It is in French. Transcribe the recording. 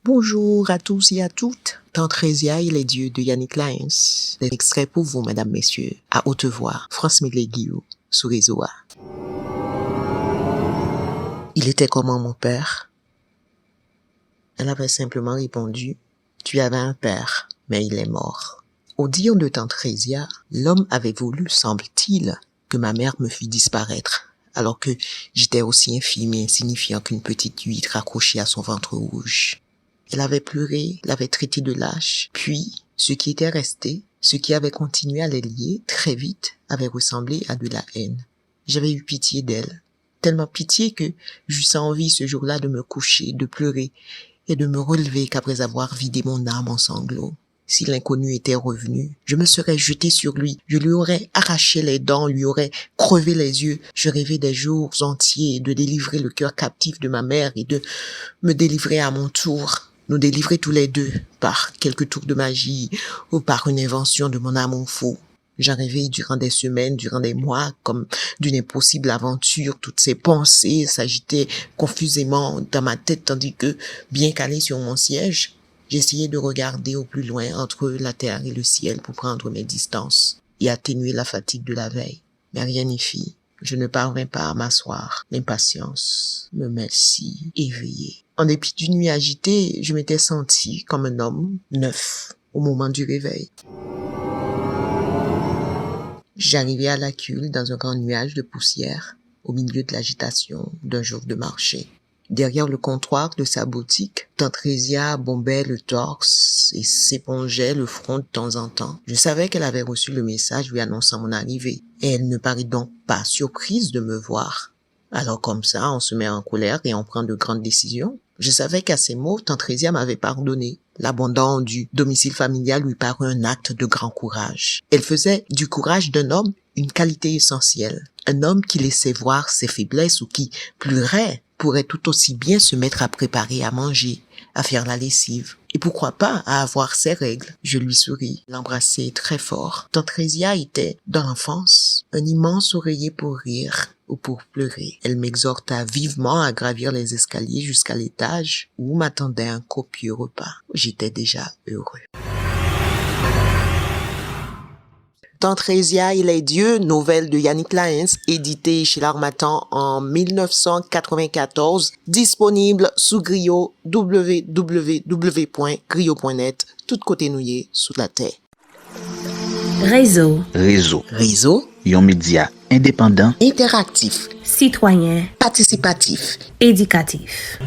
Bonjour à tous et à toutes. Tante Résia et les dieux de Yannick Lyons. Des extraits pour vous, mesdames, messieurs. À haute voix, France Méléguiou, sous réseau A. Il était comment mon père? Elle avait simplement répondu, tu avais un père, mais il est mort. Au dire de tante Résia, l'homme avait voulu, semble-t-il, que ma mère me fît disparaître, alors que j'étais aussi infime et insignifiant qu'une petite huître accrochée à son ventre rouge. Elle avait pleuré, l'avait traité de lâche, puis, ce qui était resté, ce qui avait continué à les lier, très vite, avait ressemblé à de la haine. J'avais eu pitié d'elle, tellement pitié que j'eus envie ce jour-là de me coucher, de pleurer, et de me relever qu'après avoir vidé mon âme en sanglots. Si l'inconnu était revenu, je me serais jetée sur lui, je lui aurais arraché les dents, lui aurais crevé les yeux. Je rêvais des jours entiers de délivrer le cœur captif de ma mère et de me délivrer à mon tour. Nous délivrer tous les deux par quelques tours de magie ou par une invention de mon amour fou. J'en rêvais durant des semaines, durant des mois, comme d'une impossible aventure. Toutes ces pensées s'agitaient confusément dans ma tête, tandis que, bien calé sur mon siège, j'essayais de regarder au plus loin entre la terre et le ciel pour prendre mes distances et atténuer la fatigue de la veille. Mais rien n'y fit. Je ne parvins pas à m'asseoir. L'impatience me met si éveillée. En dépit d'une nuit agitée, je m'étais senti comme un homme neuf au moment du réveil. J'arrivais à l'Accule dans un grand nuage de poussière, au milieu de l'agitation d'un jour de marché. Derrière le comptoir de sa boutique, tante Résia bombait le torse et s'épongeait le front de temps en temps. Je savais qu'elle avait reçu le message lui annonçant mon arrivée, et elle ne parut donc pas surprise de me voir. Alors comme ça, on se met en colère et on prend de grandes décisions. Je savais qu'à ces mots, tante Résia m'avait pardonné. L'abandon du domicile familial lui parut un acte de grand courage. Elle faisait du courage d'un homme une qualité essentielle. Un homme qui laissait voir ses faiblesses ou qui pleurait pourrait tout aussi bien se mettre à préparer à manger, à faire la lessive. Et pourquoi pas à avoir ses règles. Je lui souris, l'embrassai très fort. Tante Résia était, dans l'enfance, un immense oreiller pour rire ou pour pleurer. Elle m'exhorta vivement à gravir les escaliers jusqu'à l'étage où m'attendait un copieux repas. J'étais déjà heureux. Tante Résia et les dieux, nouvelle de Yannick Lyons, éditée chez l'Harmattan en 1994, disponible sous Griot, www.griot.net, tout côté nouillé sous la terre. Réseau. Yon média indépendant, Interactif, Citoyen. participatif. Éducatif.